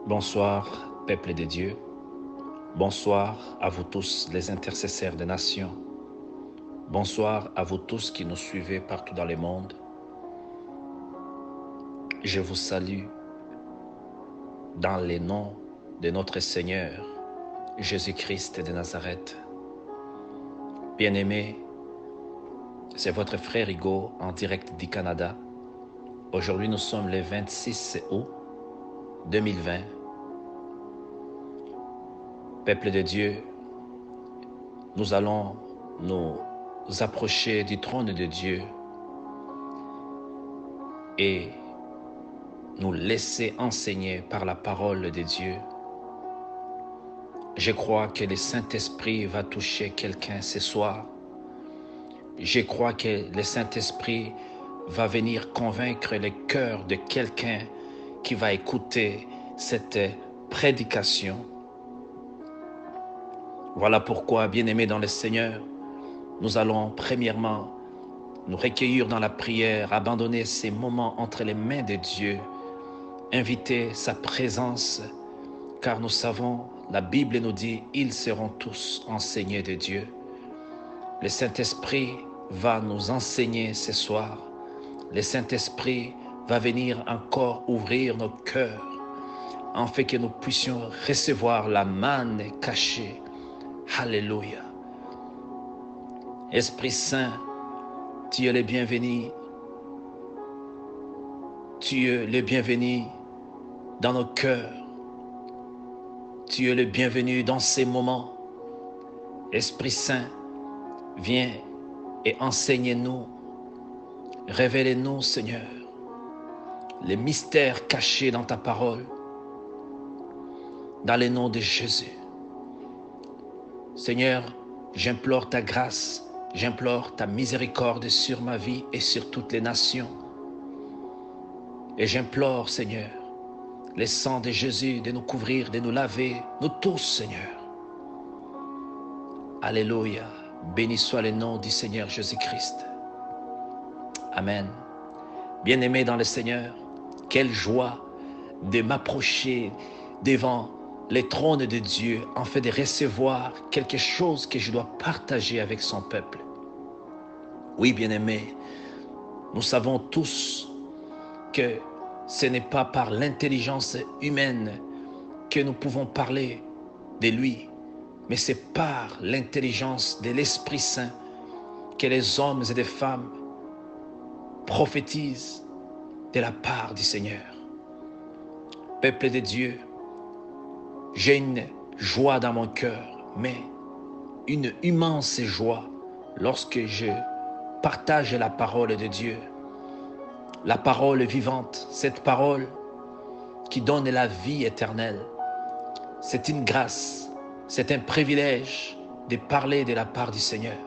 Bonsoir, peuple de Dieu. Bonsoir à vous tous, les intercesseurs des nations. Bonsoir à vous tous qui nous suivez partout dans le monde. Je vous salue dans le nom de notre Seigneur, Jésus-Christ de Nazareth. Bien-aimés, c'est votre frère Hugo en direct du Canada. Aujourd'hui, nous sommes le 26 août 2020. Peuple de Dieu, nous allons nous approcher du trône de Dieu et nous laisser enseigner par la parole de Dieu. Je crois que le Saint-Esprit va toucher quelqu'un ce soir. Je crois que le Saint-Esprit va venir convaincre le cœur de quelqu'un qui va écouter cette prédication. Voilà pourquoi, bien-aimés dans le Seigneur, nous allons premièrement nous recueillir dans la prière, abandonner ces moments entre les mains de Dieu, inviter sa présence, car nous savons, la Bible nous dit, ils seront tous enseignés de Dieu. Le Saint-Esprit va nous enseigner ce soir. Le Saint-Esprit va venir encore ouvrir nos cœurs, afin que nous puissions recevoir la manne cachée. Alléluia. Esprit Saint, tu es le bienvenu. Tu es le bienvenu dans nos cœurs. Tu es le bienvenu dans ces moments. Esprit Saint, viens et enseigne-nous. Révèle-nous, Seigneur, les mystères cachés dans ta parole. Dans le nom de Jésus. Seigneur, j'implore ta grâce, j'implore ta miséricorde sur ma vie et sur toutes les nations. Et j'implore, Seigneur, le sang de Jésus de nous couvrir, de nous laver, nous tous, Seigneur. Alléluia. Béni soit le nom du Seigneur Jésus-Christ. Amen. Bien-aimés dans le Seigneur, quelle joie de m'approcher devant les trônes de Dieu afin de recevoir quelque chose que je dois partager avec son peuple. Oui, bien-aimés, nous savons tous que ce n'est pas par l'intelligence humaine que nous pouvons parler de lui, mais c'est par l'intelligence de l'Esprit Saint que les hommes et les femmes prophétisent de la part du Seigneur. Peuple de Dieu, j'ai une joie dans mon cœur, mais une immense joie lorsque je partage la parole de Dieu. La parole vivante, cette parole qui donne la vie éternelle. C'est une grâce, c'est un privilège de parler de la part du Seigneur.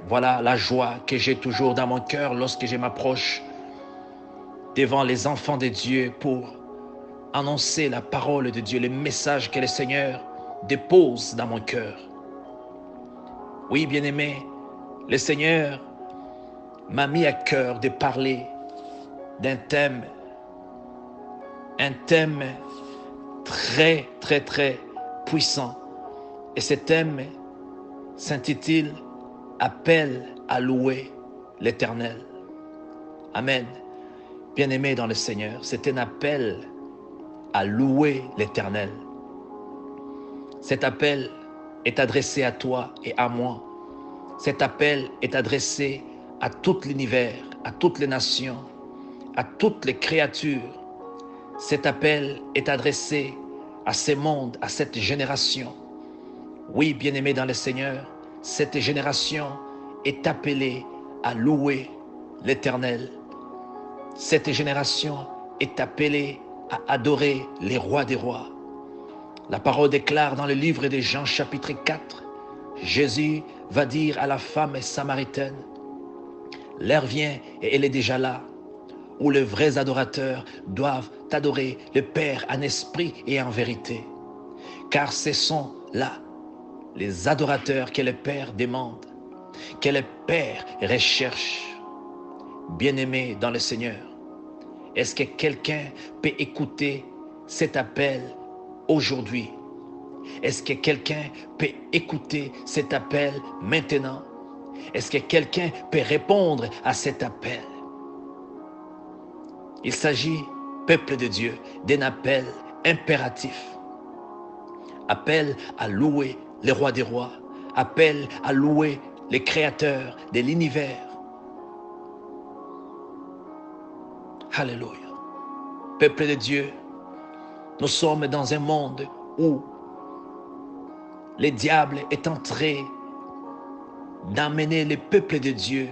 Voilà la joie que j'ai toujours dans mon cœur lorsque je m'approche devant les enfants de Dieu pour annoncer la parole de Dieu, le message que le Seigneur dépose dans mon cœur. Oui, bien-aimé, le Seigneur m'a mis à cœur de parler d'un thème, un thème très puissant. Et ce thème s'intitule « Appel à louer l'Éternel ». Amen. Bien-aimé dans le Seigneur, c'est un appel à louer l'Éternel. Cet appel est adressé à toi et à moi. Cet appel est adressé à tout l'univers, à toutes les nations, à toutes les créatures. Cet appel est adressé à ce monde, à cette génération. Oui, bien-aimé dans le Seigneur, cette génération est appelée à louer l'Éternel. Cette génération est appelée à adorer les rois des rois. La parole déclare dans le livre de Jean chapitre 4, Jésus va dire à la femme samaritaine, l'heure vient et elle est déjà là, où les vrais adorateurs doivent adorer le Père en esprit et en vérité. Car ce sont là les adorateurs que le Père demande, que le Père recherche. Bien-aimé dans le Seigneur, est-ce que quelqu'un peut écouter cet appel aujourd'hui? Est-ce que quelqu'un peut écouter cet appel maintenant? Est-ce que quelqu'un peut répondre à cet appel? Il s'agit, peuple de Dieu, d'un appel impératif. Appel à louer le roi des rois. Appel à louer le créateur de l'univers. Alléluia. Peuple de Dieu, nous sommes dans un monde où le diable est entré d'amener le peuple de Dieu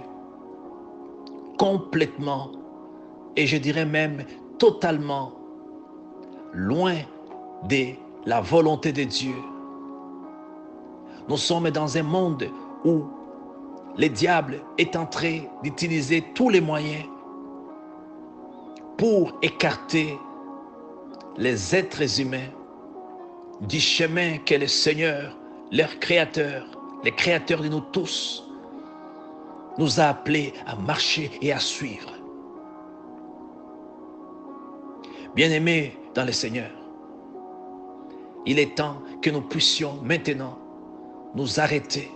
complètement, et je dirais même totalement, loin de la volonté de Dieu. Nous sommes dans un monde où le diable est en train d'utiliser tous les moyens pour écarter les êtres humains du chemin que le Seigneur, leur Créateur, le Créateur de nous tous, nous a appelés à marcher et à suivre. Bien-aimés dans le Seigneur, il est temps que nous puissions maintenant nous arrêter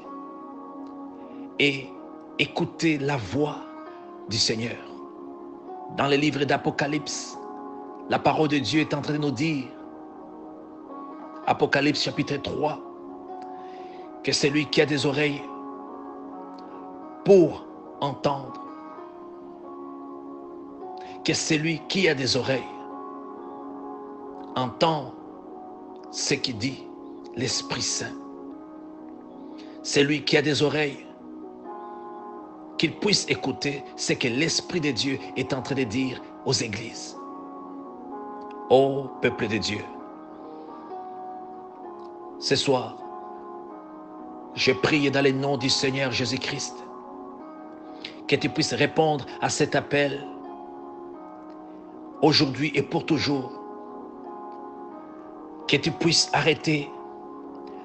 et écouter la voix du Seigneur. Dans le livre d'Apocalypse, la parole de Dieu est en train de nous dire, Apocalypse chapitre 3, que celui qui a des oreilles pour entendre, que celui qui a des oreilles entend ce qui dit l'Esprit Saint. Celui qui a des oreilles, qu'il puisse écouter ce que l'Esprit de Dieu est en train de dire aux églises. Ô peuple de Dieu, ce soir, je prie dans le nom du Seigneur Jésus-Christ que tu puisses répondre à cet appel aujourd'hui et pour toujours. Que tu puisses arrêter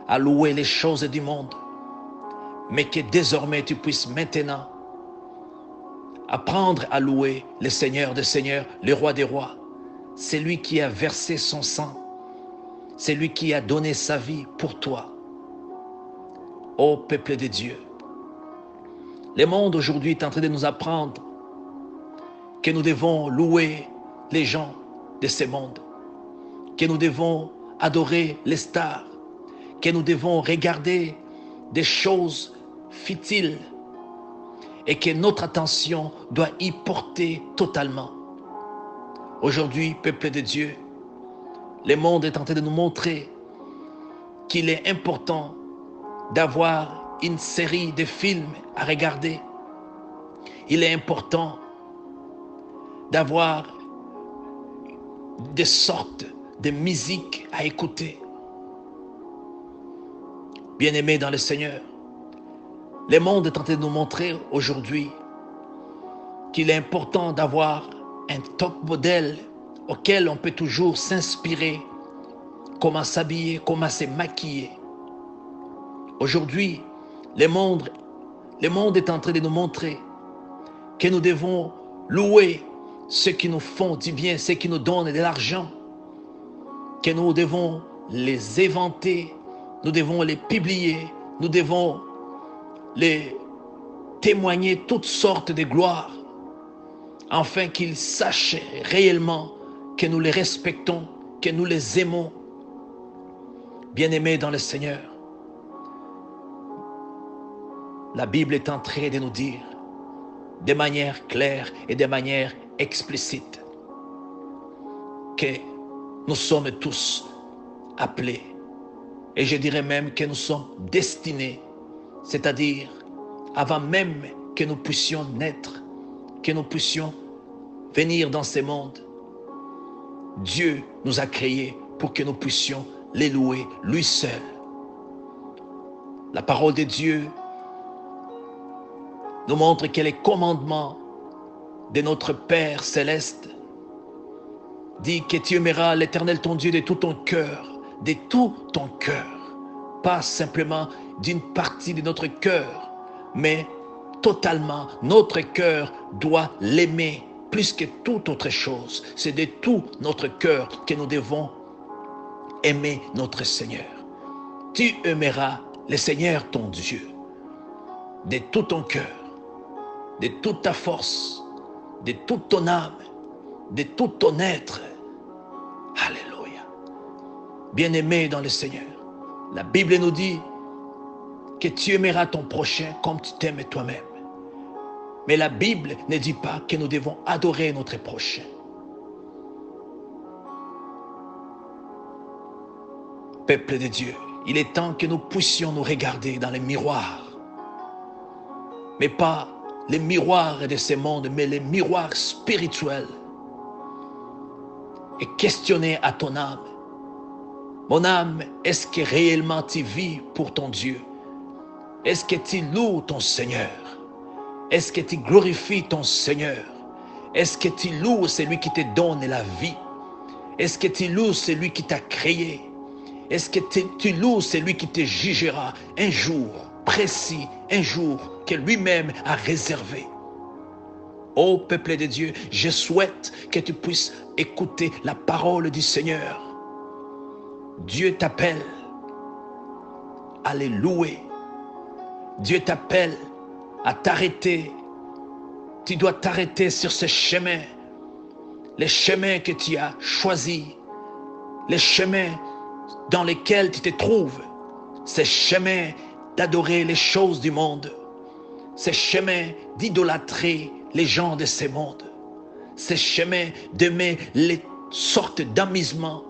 à louer les choses du monde, mais que désormais tu puisses maintenant apprendre à louer le Seigneur des Seigneurs, le Roi des Rois. C'est lui qui a versé son sang. C'est lui qui a donné sa vie pour toi. Ô peuple de Dieu, le monde aujourd'hui est en train de nous apprendre que nous devons louer les gens de ce monde, que nous devons adorer les stars, que nous devons regarder des choses futiles et que notre attention doit y porter totalement. Aujourd'hui, peuple de Dieu, le monde est en train de nous montrer qu'il est important d'avoir une série de films à regarder. Il est important d'avoir des sortes de musique à écouter. Bien-aimés dans le Seigneur, le monde est en train de nous montrer aujourd'hui qu'il est important d'avoir un top modèle auquel on peut toujours s'inspirer, comment s'habiller, comment se maquiller. Aujourd'hui, le monde est en train de nous montrer que nous devons louer ceux qui nous font du bien, ceux qui nous donnent de l'argent, que nous devons les éventer, nous devons les publier, nous devons les témoigner toutes sortes de gloires, afin qu'ils sachent réellement que nous les respectons, que nous les aimons. Bien-aimés dans le Seigneur, la Bible est en train de nous dire de manière claire et de manière explicite que nous sommes tous appelés, et je dirais même que nous sommes destinés, c'est-à-dire avant même que nous puissions naître, que nous puissions venir dans ce monde, Dieu nous a créés pour que nous puissions les louer lui seul. La parole de Dieu nous montre que les commandements de notre Père céleste dit que tu aimeras l'Éternel ton Dieu de tout ton cœur, de tout ton cœur, pas simplement d'une partie de notre cœur, mais totalement. Notre cœur doit l'aimer plus que toute autre chose, c'est de tout notre cœur que nous devons aimer notre Seigneur. Tu aimeras le Seigneur ton Dieu de tout ton cœur, de toute ta force, de toute ton âme, de tout ton être. Alléluia. Bien-aimé dans le Seigneur, la Bible nous dit que tu aimeras ton prochain comme tu t'aimes toi-même. Mais la Bible ne dit pas que nous devons adorer notre prochain. Peuple de Dieu, il est temps que nous puissions nous regarder dans les miroirs. Mais pas les miroirs de ce monde, mais les miroirs spirituels. Et questionner à ton âme. Mon âme, est-ce que réellement tu vis pour ton Dieu? Est-ce que tu loues ton Seigneur? Est-ce que tu glorifies ton Seigneur? Est-ce que tu loues celui qui te donne la vie? Est-ce que tu loues celui qui t'a créé? Est-ce que tu loues celui qui te jugera un jour précis, un jour que lui-même a réservé? Ô peuple de Dieu, je souhaite que tu puisses écouter la parole du Seigneur. Dieu t'appelle à les louer. Dieu t'appelle à t'arrêter. Tu dois t'arrêter sur ce chemin. Les chemins que tu as choisis. Les chemins dans lesquels tu te trouves. Ces chemins d'adorer les choses du monde. Ces chemins d'idolâtrer les gens de ce monde. Ces chemins d'aimer les sortes d'amusements.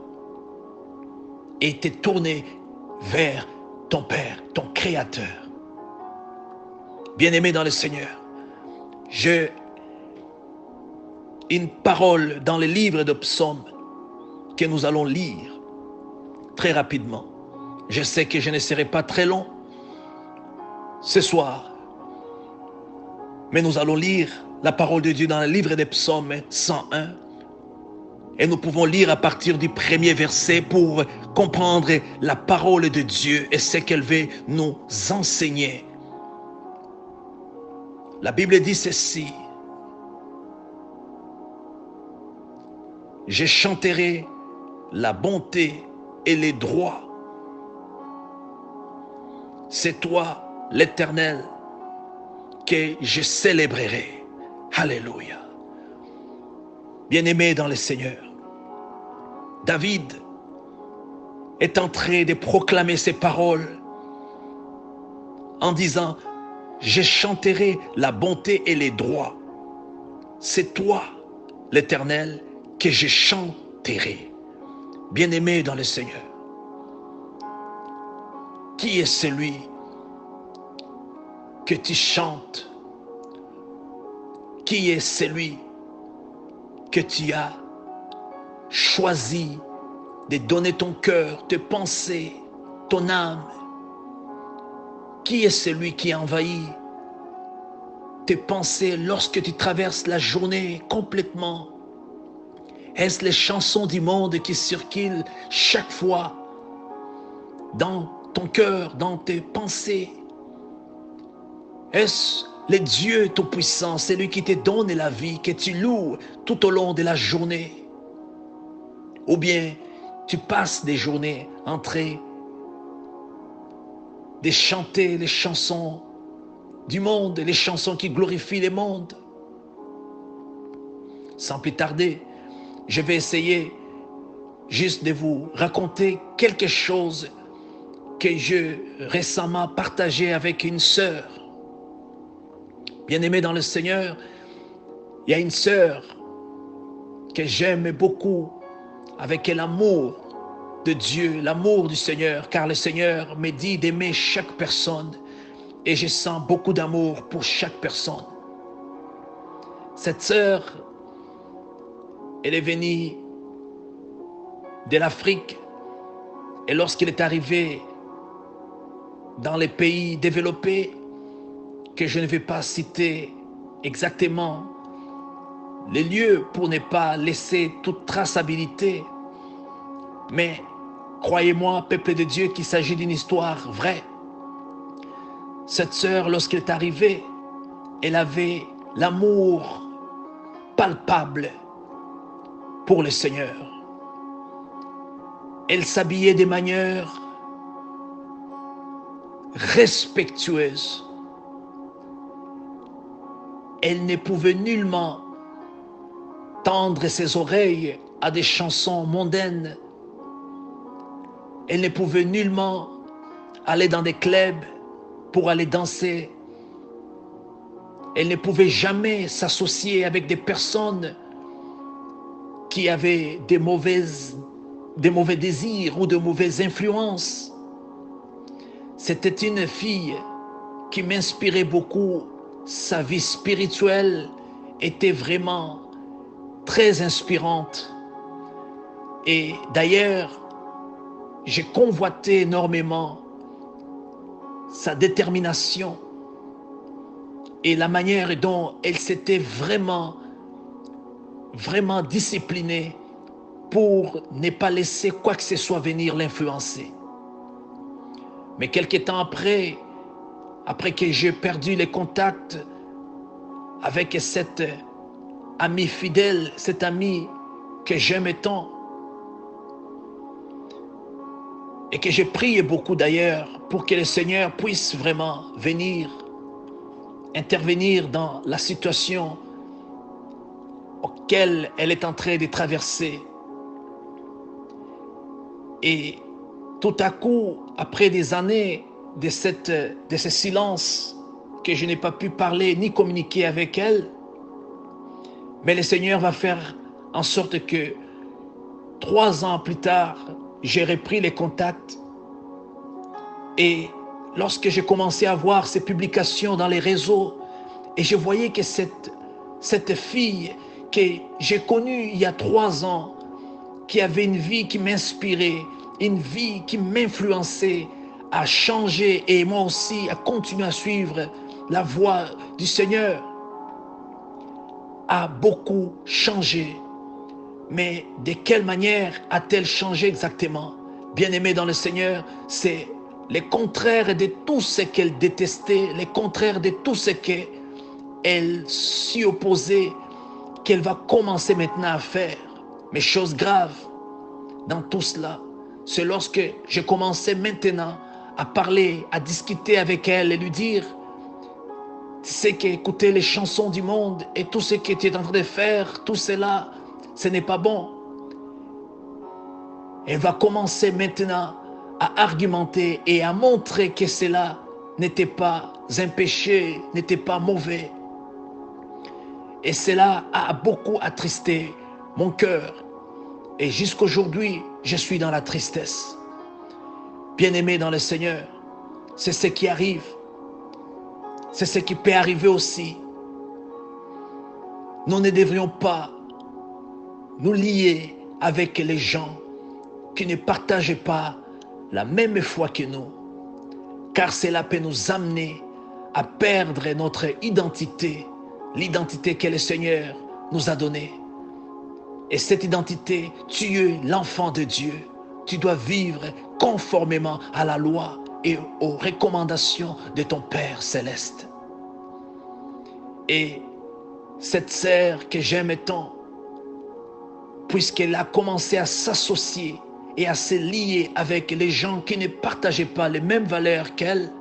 Et te tourner vers ton Père, ton Créateur. Bien-aimé dans le Seigneur, j'ai une parole dans le livre de Psaumes que nous allons lire très rapidement. Je sais que je ne serai pas très long ce soir, mais nous allons lire la parole de Dieu dans le livre des Psaumes 101 et nous pouvons lire à partir du premier verset pour comprendre la parole de Dieu et ce qu'elle veut nous enseigner. La Bible dit ceci: je chanterai la bonté et les droits. C'est toi, l'Éternel, que je célébrerai. Alléluia. Bien-aimé dans le Seigneur, David est en train de proclamer ces paroles en disant: je chanterai la bonté et les droits. C'est toi, l'Éternel, que je chanterai. Bien-aimé dans le Seigneur, qui est celui que tu chantes? Qui est celui que tu as choisi de donner ton cœur, tes pensées, ton âme? Qui est celui qui envahit tes pensées lorsque tu traverses la journée complètement? Est-ce les chansons du monde qui circulent chaque fois dans ton cœur, dans tes pensées? Est-ce le Dieu Tout-Puissant, celui qui te donne la vie, que tu loues tout au long de la journée? Ou bien tu passes des journées en train de chanter les chansons du monde, les chansons qui glorifient le monde? Sans plus tarder, je vais essayer juste de vous raconter quelque chose que j'ai récemment partagé avec une sœur. Bien-aimée dans le Seigneur, il y a une sœur que j'aime beaucoup avec l'amour de Dieu, l'amour du Seigneur, car le Seigneur me dit d'aimer chaque personne et je sens beaucoup d'amour pour chaque personne. Cette sœur, elle est venue de l'Afrique et lorsqu'elle est arrivée dans les pays développés, que je ne vais pas citer exactement les lieux pour ne pas laisser toute traçabilité, mais croyez-moi, peuple de Dieu, qu'il s'agit d'une histoire vraie. Cette sœur, lorsqu'elle est arrivée, elle avait l'amour palpable pour le Seigneur. Elle s'habillait de manière respectueuse. Elle ne pouvait nullement tendre ses oreilles à des chansons mondaines. Elle ne pouvait nullement aller dans des clubs pour aller danser. Elle ne pouvait jamais s'associer avec des personnes qui avaient des mauvais désirs ou de mauvaises influences. C'était une fille qui m'inspirait beaucoup. Sa vie spirituelle était vraiment très inspirante. Et d'ailleurs, j'ai convoité énormément sa détermination et la manière dont elle s'était vraiment disciplinée pour ne pas laisser quoi que ce soit venir l'influencer. Mais quelque temps après que j'ai perdu les contacts avec cette amie fidèle, cette amie que j'aimais tant, et que j'ai prié beaucoup d'ailleurs pour que le Seigneur puisse vraiment venir intervenir dans la situation auquel elle est en train de traverser. Et tout à coup, après des années de ce silence, que je n'ai pas pu parler ni communiquer avec elle, mais le Seigneur va faire en sorte que 3 ans plus tard, j'ai repris les contacts. Et lorsque j'ai commencé à voir ces publications dans les réseaux, et je voyais que cette fille que j'ai connue il y a 3 ans, qui avait une vie qui m'inspirait, une vie qui m'influençait à changer et moi aussi à continuer à suivre la voie du Seigneur, a beaucoup changé. Mais de quelle manière a-t-elle changé exactement? Bien-aimée dans le Seigneur, c'est le contraire de tout ce qu'elle détestait, le contraire de tout ce qu'elle s'y opposait, qu'elle va commencer maintenant à faire. Mais chose grave dans tout cela, c'est lorsque je commençais maintenant à parler, à discuter avec elle et lui dire: tu sais qu'écouter les chansons du monde et tout ce que tu es en train de faire, tout cela, ce n'est pas bon. Elle va commencer maintenant à argumenter et à montrer que cela n'était pas un péché, n'était pas mauvais. Et cela a beaucoup attristé mon cœur. Et jusqu'aujourd'hui, je suis dans la tristesse. Bien-aimé dans le Seigneur, c'est ce qui arrive. C'est ce qui peut arriver aussi. Nous ne devrions pas nous lier avec les gens qui ne partagent pas la même foi que nous, car cela peut nous amener à perdre notre identité, l'identité que le Seigneur nous a donnée. Et cette identité, tu es l'enfant de Dieu. Tu dois vivre conformément à la loi et aux recommandations de ton Père céleste. Et cette sœur que j'aime tant, puisqu'elle a commencé à s'associer et à se lier avec les gens qui ne partageaient pas les mêmes valeurs qu'elle,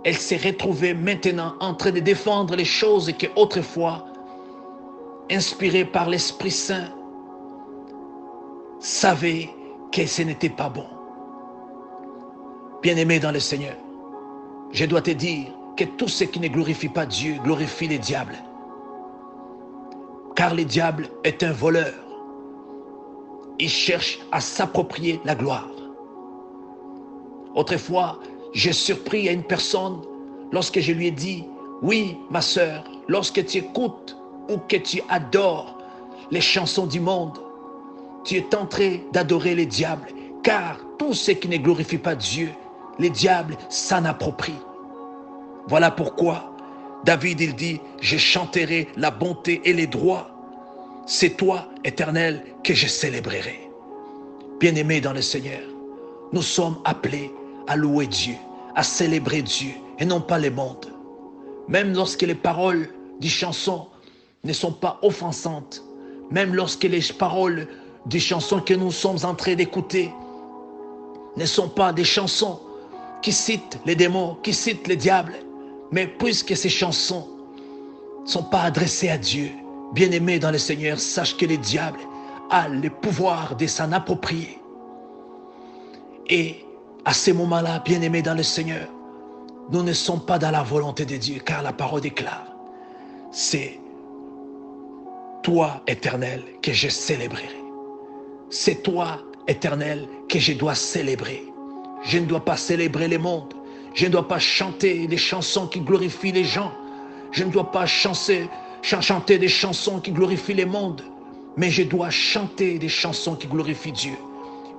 elle s'est retrouvée maintenant en train de défendre les choses que autrefois, inspirée par l'Esprit Saint, savait que ce n'était pas bon. Bien-aimé dans le Seigneur, je dois te dire que tout ce qui ne glorifie pas Dieu glorifie le diable. Car le diable est un voleur. Il cherche à s'approprier la gloire. Autrefois, j'ai surpris à une personne lorsque je lui ai dit: oui, ma sœur, lorsque tu écoutes ou que tu adores les chansons du monde, tu es en train d'adorer les diables, car tout ce qui ne glorifie pas Dieu, les diables s'en approprient. Voilà pourquoi David, il dit: je chanterai la bonté et les droits. C'est toi, Éternel, que je célébrerai. Bien-aimés dans le Seigneur, nous sommes appelés à louer Dieu, à célébrer Dieu et non pas le monde. Même lorsque les paroles des chansons ne sont pas offensantes, même lorsque les paroles des chansons que nous sommes en train d'écouter ne sont pas des chansons qui citent les démons, qui citent les diables, mais puisque ces chansons ne sont pas adressées à Dieu, bien-aimé dans le Seigneur, sache que le diable a le pouvoir de s'en approprier. Et à ce moment-là, bien-aimé dans le Seigneur, nous ne sommes pas dans la volonté de Dieu, car la parole déclare, c'est toi, Éternel, que je célébrerai. C'est toi, Éternel, que je dois célébrer. Je ne dois pas célébrer le monde. Je ne dois pas chanter des chansons qui glorifient les gens. Je ne dois pas chanter des chansons qui glorifient le monde. Mais je dois chanter des chansons qui glorifient Dieu.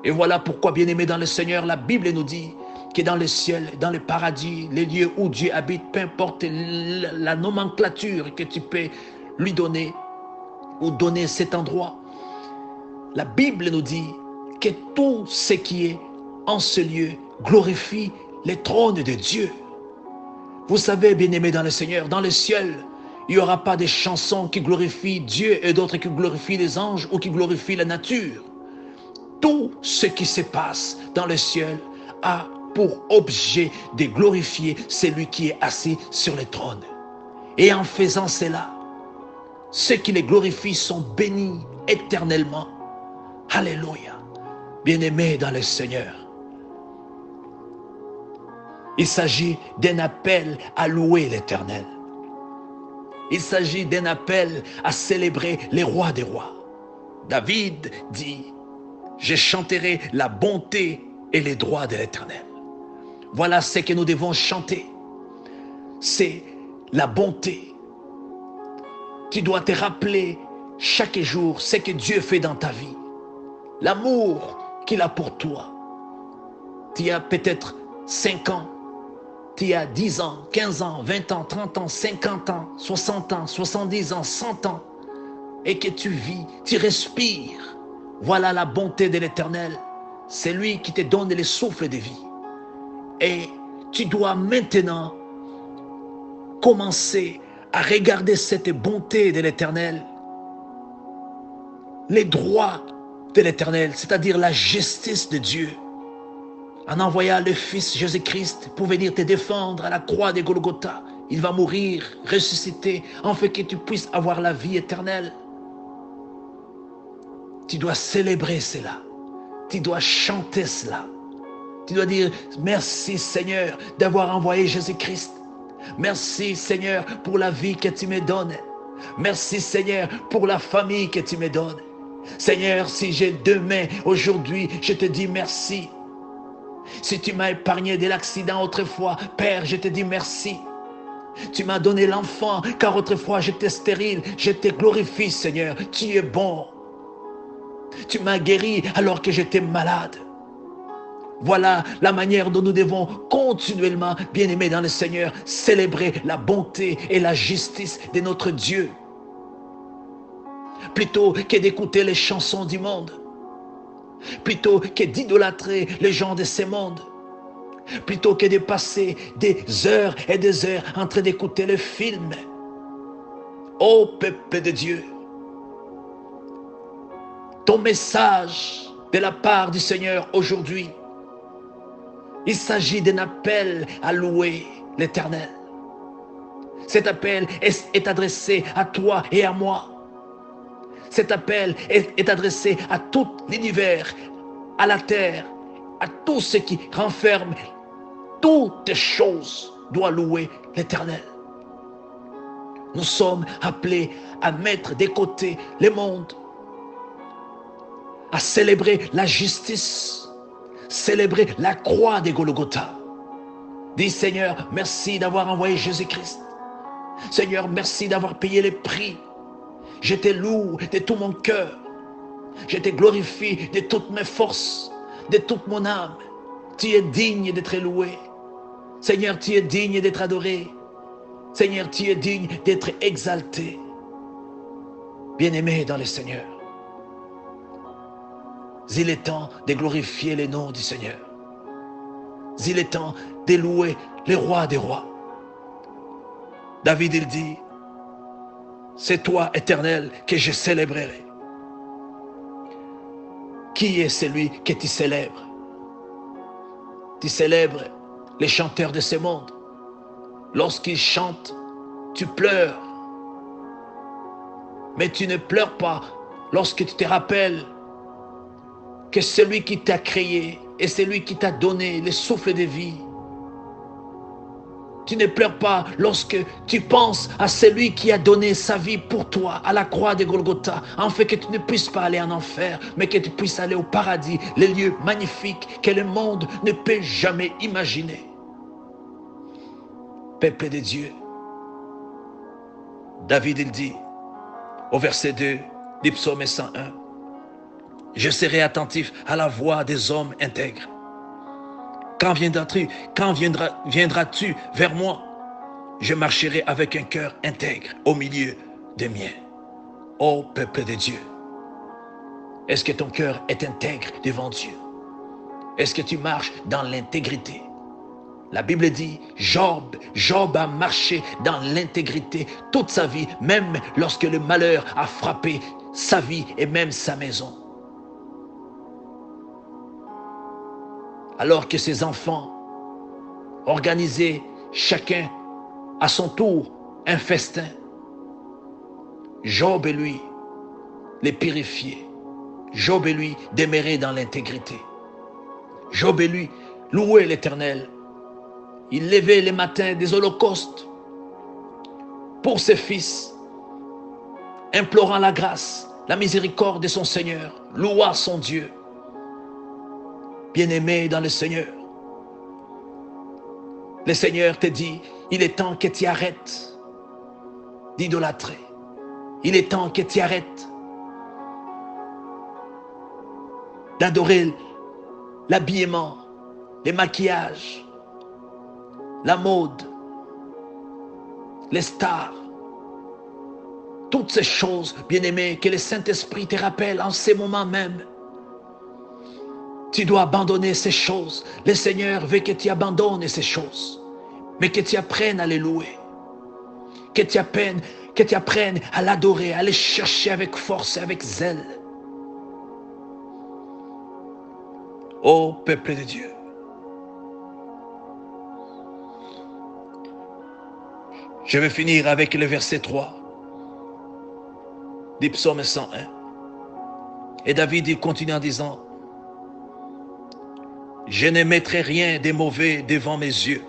Et voilà pourquoi, bien-aimé dans le Seigneur, la Bible nous dit que dans le ciel, dans le paradis, les lieux où Dieu habite, peu importe la nomenclature que tu peux lui donner ou donner cet endroit, la Bible nous dit que tout ce qui est en ce lieu glorifie le trône de Dieu. Vous savez, bien-aimés dans le Seigneur, dans le ciel, il n'y aura pas de chansons qui glorifient Dieu et d'autres qui glorifient les anges ou qui glorifient la nature. Tout ce qui se passe dans le ciel a pour objet de glorifier celui qui est assis sur le trône. Et en faisant cela, ceux qui les glorifient sont bénis éternellement. Alléluia. Bien-aimés dans le Seigneur, il s'agit d'un appel à louer l'Éternel. Il s'agit d'un appel à célébrer les rois des rois. David dit, je chanterai la bonté et les droits de l'Éternel. Voilà ce que nous devons chanter. C'est la bonté. Tu dois te rappeler chaque jour ce que Dieu fait dans ta vie. L'amour qu'il a pour toi. Tu as peut-être 5 ans, tu as 10 ans, 15 ans, 20 ans, 30 ans, 50 ans, 60 ans, 70 ans, 100 ans, et que tu vis, tu respires. Voilà la bonté de l'Éternel. C'est lui qui te donne le souffle de vie. Et tu dois maintenant commencer à regarder cette bonté de l'Éternel, les droits de l'Éternel, c'est-à-dire la justice de Dieu, en envoyant le Fils Jésus-Christ pour venir te défendre à la croix de Golgotha. Il va mourir, ressusciter, afin que tu puisses avoir la vie éternelle. Tu dois célébrer cela. Tu dois chanter cela. Tu dois dire merci Seigneur d'avoir envoyé Jésus-Christ. Merci Seigneur pour la vie que tu me donnes. Merci Seigneur pour la famille que tu me donnes. Seigneur, si j'ai 2 mains aujourd'hui, je te dis merci. Si tu m'as épargné de l'accident autrefois, Père, je te dis merci. Tu m'as donné l'enfant, car autrefois j'étais stérile. Je te glorifie, Seigneur. Tu es bon. Tu m'as guéri alors que j'étais malade. Voilà la manière dont nous devons continuellement, bien-aimés dans le Seigneur, célébrer la bonté et la justice de notre Dieu. Plutôt que d'écouter les chansons du monde. Plutôt que d'idolâtrer les gens de ce monde. Plutôt que de passer des heures et des heures en train d'écouter le film. Ô peuple de Dieu, ton message de la part du Seigneur aujourd'hui, il s'agit d'un appel à louer l'Éternel. Cet appel est adressé à toi et à moi. Cet appel est adressé à tout l'univers, à la terre, à tout ce qui renferme toutes choses doit louer l'Éternel. Nous sommes appelés à mettre de côté le monde, à célébrer la justice, célébrer la croix de Golgotha. Dis Seigneur, merci d'avoir envoyé Jésus-Christ. Seigneur, merci d'avoir payé le prix. Je te loue de tout mon cœur. Je te glorifie de toutes mes forces, de toute mon âme. Tu es digne d'être loué. Seigneur, tu es digne d'être adoré. Seigneur, tu es digne d'être exalté. Bien-aimé dans le Seigneur, il est temps de glorifier le nom du Seigneur. Il est temps de louer le roi des rois. David, il dit, C'est toi, Éternel, que je célébrerai. Qui est celui que tu célèbres? Tu célèbres les chanteurs de ce monde. Lorsqu'ils chantent, tu pleures. Mais tu ne pleures pas lorsque tu te rappelles que celui qui t'a créé et celui qui t'a donné le souffle de vie. Tu ne pleures pas lorsque tu penses à celui qui a donné sa vie pour toi à la croix de Golgotha, afin que tu ne puisses pas aller en enfer, mais que tu puisses aller au paradis, les lieux magnifiques que le monde ne peut jamais imaginer. Peuple de Dieu, David il dit au verset 2 du psaume 101, « Je serai attentif à la voix des hommes intègres. Quand viendras-tu vers moi? Je marcherai avec un cœur intègre au milieu des miens. » Ô peuple de Dieu, est-ce que ton cœur est intègre devant Dieu? Est-ce que tu marches dans l'intégrité? La Bible dit, Job a marché dans l'intégrité toute sa vie, même lorsque le malheur a frappé sa vie et même sa maison. Alors que ses enfants organisaient chacun à son tour un festin, Job et lui les purifiait. Job et lui demeurait dans l'intégrité. Job et lui louaient l'Éternel. Il levait les matins des holocaustes pour ses fils, implorant la grâce, la miséricorde de son Seigneur, louant son Dieu. Bien-aimé dans le Seigneur, le Seigneur te dit, il est temps que tu arrêtes d'idolâtrer. Il est temps que tu arrêtes d'adorer l'habillement, les maquillages, la mode, les stars. Toutes ces choses, bien-aimé, que le Saint-Esprit te rappelle en ces moments même. Tu dois abandonner ces choses. Le Seigneur veut que tu abandonnes ces choses, mais que tu apprennes à les louer, que tu apprennes à l'adorer, à les chercher avec force et avec zèle. Ô peuple de Dieu, je vais finir avec le verset 3 du psaume 101. Et David, il continue en disant, « Je ne mettrai rien de mauvais devant mes yeux.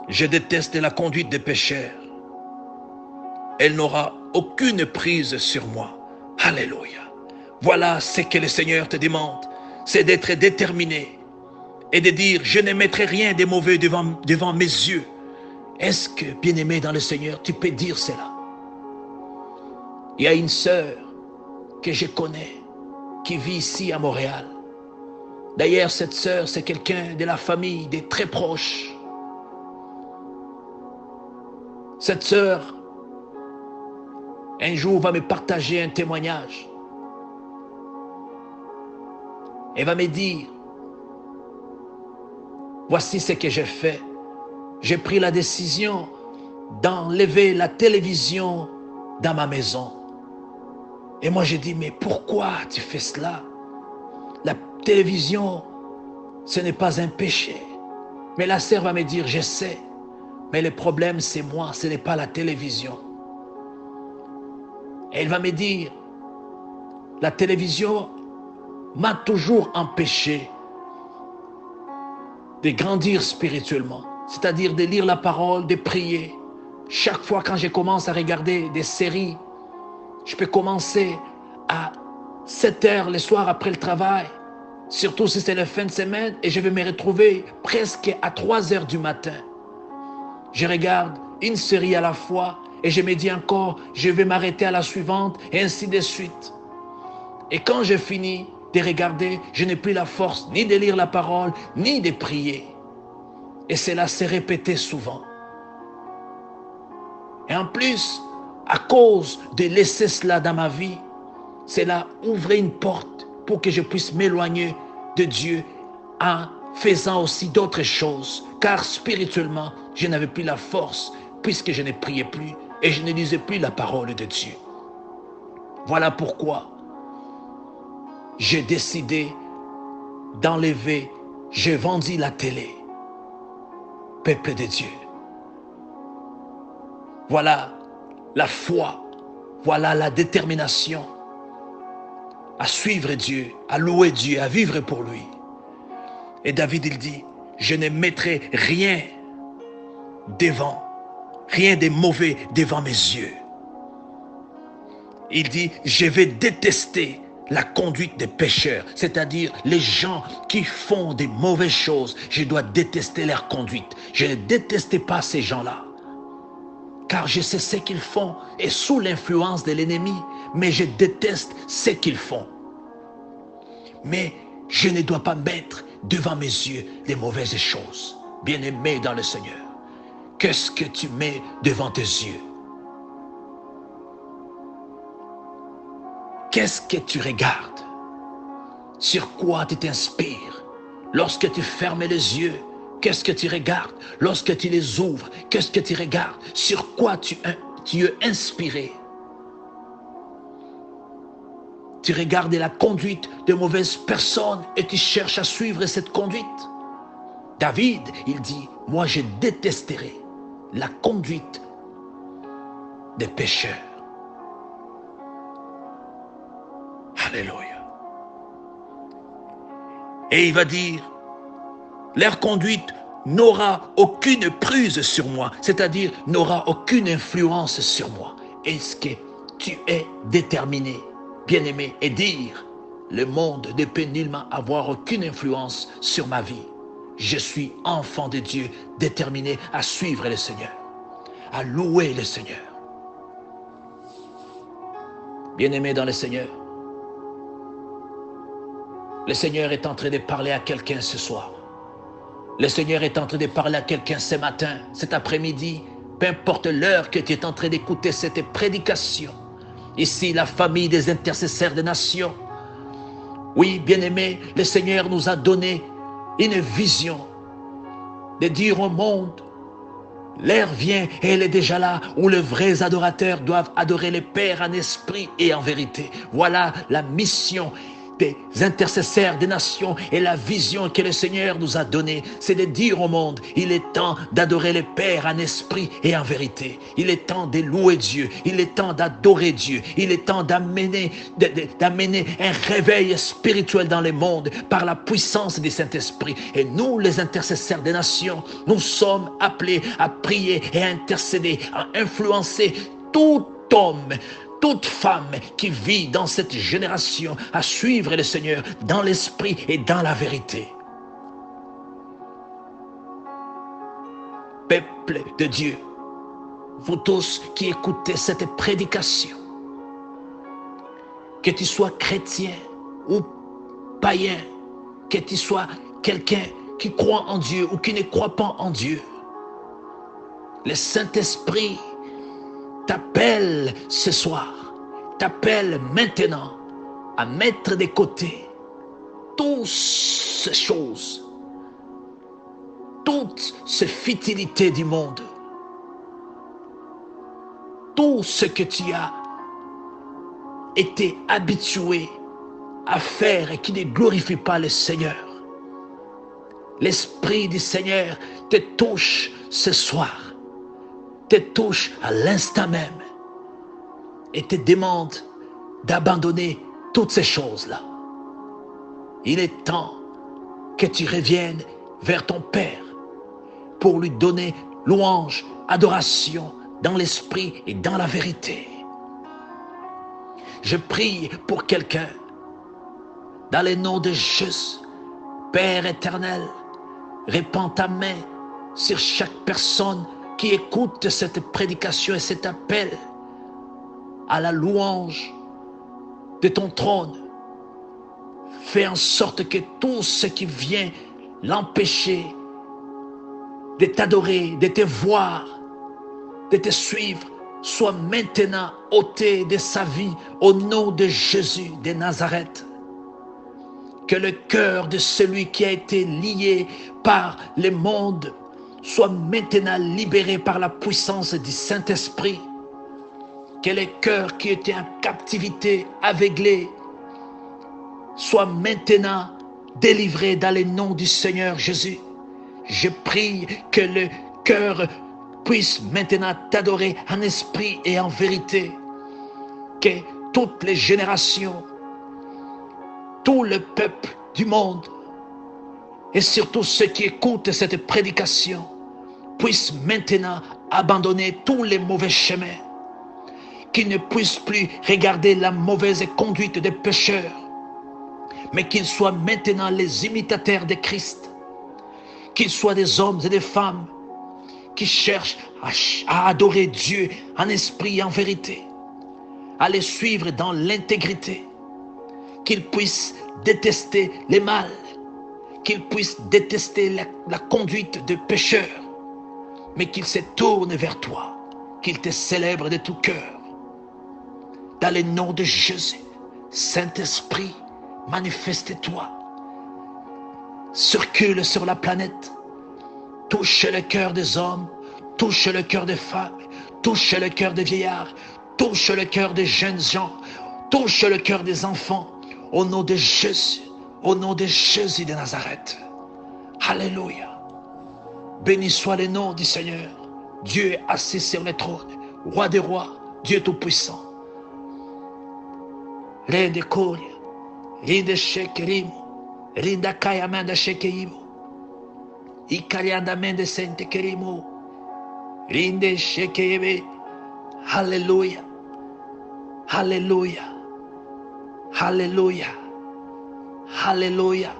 Je déteste la conduite des pécheurs. Elle n'aura aucune prise sur moi. » Alléluia. Voilà ce que le Seigneur te demande, c'est d'être déterminé et de dire, je ne mettrai rien de mauvais devant mes yeux. Est-ce que, bien-aimé dans le Seigneur, tu peux dire cela? Il y a une sœur que je connais qui vit ici à Montréal. D'ailleurs, cette sœur, c'est quelqu'un de la famille, des très proches. Cette sœur, un jour, va me partager un témoignage. Elle va me dire, voici ce que j'ai fait. J'ai pris la décision d'enlever la télévision dans ma maison. Et moi, j'ai dit, mais pourquoi tu fais cela? La télévision, ce n'est pas un péché. Mais la sœur va me dire, je sais, mais le problème, c'est moi, ce n'est pas la télévision. Et elle va me dire, la télévision m'a toujours empêché de grandir spirituellement, c'est-à-dire de lire la parole, de prier. Chaque fois quand je commence à regarder des séries, je peux commencer à 7 heures le soir après le travail, surtout si c'est la fin de semaine, et je vais me retrouver presque à 3 heures du matin. Je regarde une série à la fois et je me dis encore, je vais m'arrêter à la suivante et ainsi de suite. Et quand je finis de regarder, je n'ai plus la force ni de lire la parole, ni de prier. Et cela s'est répété souvent. Et en plus, à cause de laisser cela dans ma vie, cela ouvrait une porte pour que je puisse m'éloigner de Dieu en faisant aussi d'autres choses. Car spirituellement, je n'avais plus la force puisque je ne priais plus et je ne lisais plus la parole de Dieu. Voilà pourquoi j'ai décidé d'enlever, j'ai vendu la télé. Peuple de Dieu. Voilà la foi, voilà la détermination à suivre Dieu, à louer Dieu, à vivre pour lui. Et David, il dit, je ne mettrai rien de mauvais devant mes yeux. Il dit, je vais détester la conduite des pécheurs, c'est-à-dire les gens qui font des mauvaises choses. Je dois détester leur conduite. Je ne déteste pas ces gens-là, car je sais ce qu'ils font et sous l'influence de l'ennemi, mais je déteste ce qu'ils font. Mais je ne dois pas mettre devant mes yeux des mauvaises choses. Bien-aimé dans le Seigneur, qu'est-ce que tu mets devant tes yeux? Qu'est-ce que tu regardes? Sur quoi tu t'inspires? Lorsque tu fermes les yeux, qu'est-ce que tu regardes? Lorsque tu les ouvres, qu'est-ce que tu regardes? Sur quoi tu es inspiré? Tu regardes la conduite de mauvaises personnes et tu cherches à suivre cette conduite. David, il dit, moi je détesterai la conduite des pécheurs. Alléluia. Et il va dire, leur conduite n'aura aucune prise sur moi, c'est-à-dire n'aura aucune influence sur moi. Est-ce que tu es déterminé, bien-aimé, et dire, le monde ne peut nullement avoir aucune influence sur ma vie. Je suis enfant de Dieu, déterminé à suivre le Seigneur, à louer le Seigneur. Bien-aimé dans le Seigneur est en train de parler à quelqu'un ce soir. Le Seigneur est en train de parler à quelqu'un ce matin, cet après-midi, peu importe l'heure que tu es en train d'écouter cette prédication. Ici, la famille des intercesseurs des nations. Oui, bien-aimé, le Seigneur nous a donné une vision de dire au monde, l'heure vient et elle est déjà là où les vrais adorateurs doivent adorer le Père en esprit et en vérité. Voilà la mission des intercesseurs des nations et la vision que le Seigneur nous a donnée, c'est de dire au monde, il est temps d'adorer le Père en esprit et en vérité. Il est temps de louer Dieu, il est temps d'adorer Dieu, il est temps d'amener un réveil spirituel dans le monde par la puissance du Saint-Esprit. Et nous, les intercesseurs des nations, nous sommes appelés à prier et à intercéder, à influencer tout homme, toute femme qui vit dans cette génération à suivre le Seigneur dans l'esprit et dans la vérité. Peuple de Dieu, vous tous qui écoutez cette prédication, que tu sois chrétien ou païen, que tu sois quelqu'un qui croit en Dieu ou qui ne croit pas en Dieu, le Saint-Esprit t'appelle ce soir, t'appelle maintenant à mettre de côté toutes ces choses, toutes ces futilités du monde, tout ce que tu as été habitué à faire et qui ne glorifie pas le Seigneur. L'Esprit du Seigneur te touche ce soir, te touche à l'instant même et te demande d'abandonner toutes ces choses-là. Il est temps que tu reviennes vers ton Père pour lui donner louange, adoration dans l'esprit et dans la vérité. Je prie pour quelqu'un dans le nom de Jésus. Père éternel, répands ta main sur chaque personne qui écoute cette prédication et cet appel à la louange de ton trône. Fais en sorte que tout ce qui vient l'empêcher de t'adorer, de te voir, de te suivre, soit maintenant ôté de sa vie au nom de Jésus de Nazareth. Que le cœur de celui qui a été lié par le monde soient maintenant libérés par la puissance du Saint-Esprit. Que les cœurs qui étaient en captivité, aveuglés, soient maintenant délivrés dans le nom du Seigneur Jésus. Je prie que le cœur puisse maintenant t'adorer en esprit et en vérité. Que toutes les générations, tout le peuple du monde, et surtout ceux qui écoutent cette prédication, puissent maintenant abandonner tous les mauvais chemins, qu'ils ne puissent plus regarder la mauvaise conduite des pécheurs, mais qu'ils soient maintenant les imitateurs de Christ, qu'ils soient des hommes et des femmes qui cherchent à adorer Dieu en esprit et en vérité, à les suivre dans l'intégrité, qu'ils puissent détester les mal, qu'ils puissent détester la conduite des pécheurs, mais qu'ils se tournent vers toi, qu'ils te célèbrent de tout cœur. Dans le nom de Jésus, Saint-Esprit, manifeste-toi, circule sur la planète, touche le cœur des hommes, touche le cœur des femmes, touche le cœur des vieillards, touche le cœur des jeunes gens, touche le cœur des enfants, au nom de Jésus, au nom de Jésus de Nazareth. Alléluia. Béni soit le nom du Seigneur. Dieu est assis sur le trône, roi des rois, Dieu tout-puissant. Rende Koria, Rinde Shekerimo, Rinda Kayamanda Shekeimo, Ikarianda Mende Sente Kerimo, Rinde Shekebe. Alléluia, Alléluia, Alléluia, Alléluia.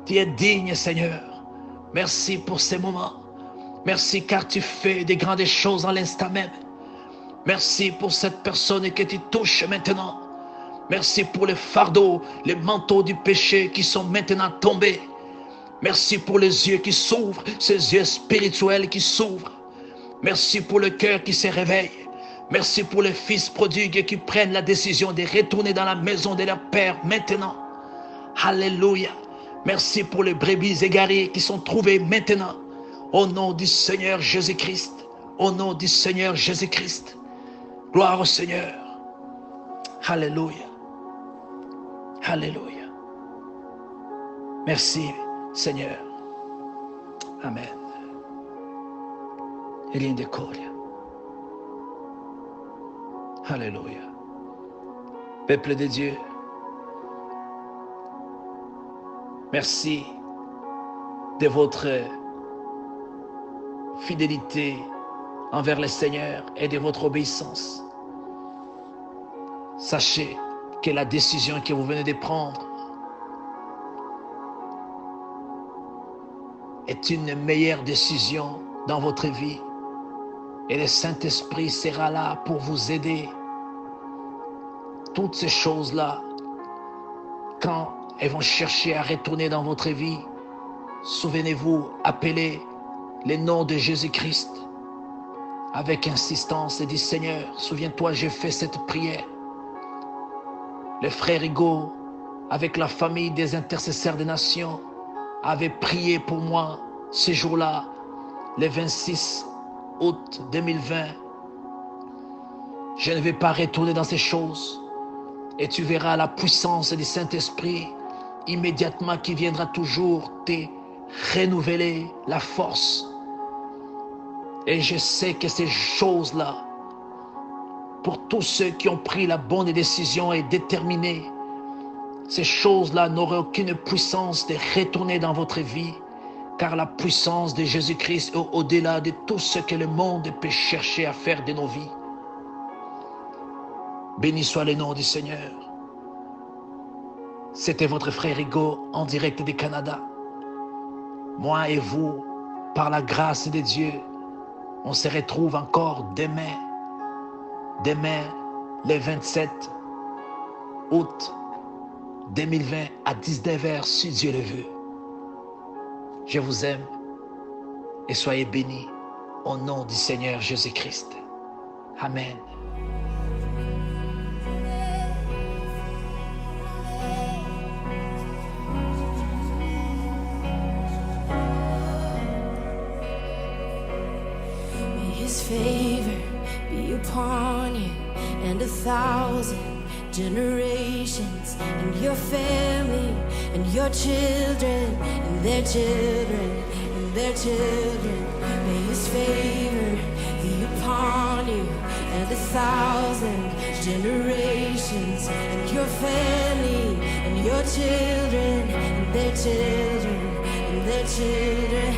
Tu es digne, Seigneur. Merci pour ces moments. Merci car tu fais des grandes choses en l'instant même. Merci pour cette personne que tu touches maintenant. Merci pour les fardeaux, les manteaux du péché qui sont maintenant tombés. Merci pour les yeux qui s'ouvrent, ces yeux spirituels qui s'ouvrent. Merci pour le cœur qui se réveille. Merci pour les fils prodigues qui prennent la décision de retourner dans la maison de leur Père maintenant. Alléluia. Merci pour les brebis égarées qui sont trouvées maintenant. Au nom du Seigneur Jésus-Christ. Au nom du Seigneur Jésus-Christ. Gloire au Seigneur. Alléluia. Alléluia. Merci Seigneur. Amen. Rinde Koria. Alléluia. Peuple de Dieu, merci de votre fidélité envers le Seigneur et de votre obéissance. Sachez que la décision que vous venez de prendre est une meilleure décision dans votre vie. Et le Saint-Esprit sera là pour vous aider. Toutes ces choses-là, quand elles vont chercher à retourner dans votre vie, souvenez-vous, appelez le nom de Jésus-Christ avec insistance et dites: Seigneur, souviens-toi, j'ai fait cette prière. Le frère Hugo, avec la famille des intercesseurs des nations, avait prié pour moi ce jour-là, le 26 août 2020. Je ne vais pas retourner dans ces choses. Et tu verras la puissance du Saint-Esprit immédiatement qui viendra toujours te renouveler la force. Et je sais que ces choses-là, pour tous ceux qui ont pris la bonne décision et déterminés, ces choses-là n'auraient aucune puissance de retourner dans votre vie, car la puissance de Jésus-Christ est au-delà de tout ce que le monde peut chercher à faire de nos vies. Béni soit le nom du Seigneur. C'était votre frère Hugo en direct du Canada. Moi et vous, par la grâce de Dieu, on se retrouve encore demain, le 27 août 2020 à 19h, si Dieu le veut. Je vous aime et soyez bénis au nom du Seigneur Jésus-Christ. Amen. favor be upon you and 1,000 generations, and your family, and your children, and their children, and their children. May his favor be upon you and 1,000 generations, and your family, and your children, and their children, and their children.